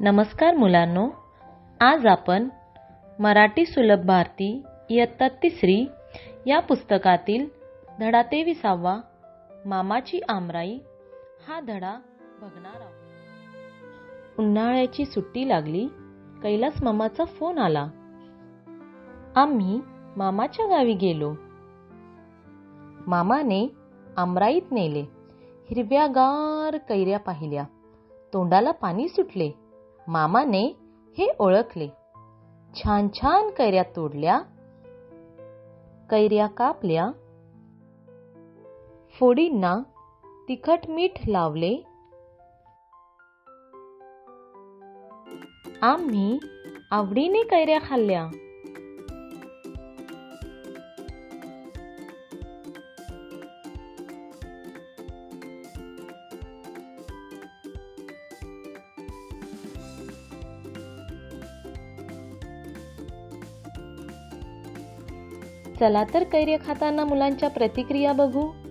नमस्कार मुलांनो, आज आपण मराठी सुलभ भारती इयत्ता 3 या पुस्तकातील धडा 23 मामाची आमराई हा धडा बघणार आहोत. उन्हाळ्याची सुट्टी लागली. कैलास मामाचा फोन आला. आम्ही मामाच्या गावी गेलो. मामाने आमराईत नेले. हिरव्यागार कैऱ्या पाहिल्या. तोंडाला पाणी सुटले. मामाने हे ओळखले. छान छान कैऱ्या तोडल्या. कैऱ्या कापल्या. फोडींना तिखट मीठ लावले. आम्ही आवडीने कैऱ्या खाल्ल्या. चला तर कैऱ्या खाताना मुलांच्या प्रतिक्रिया बघू.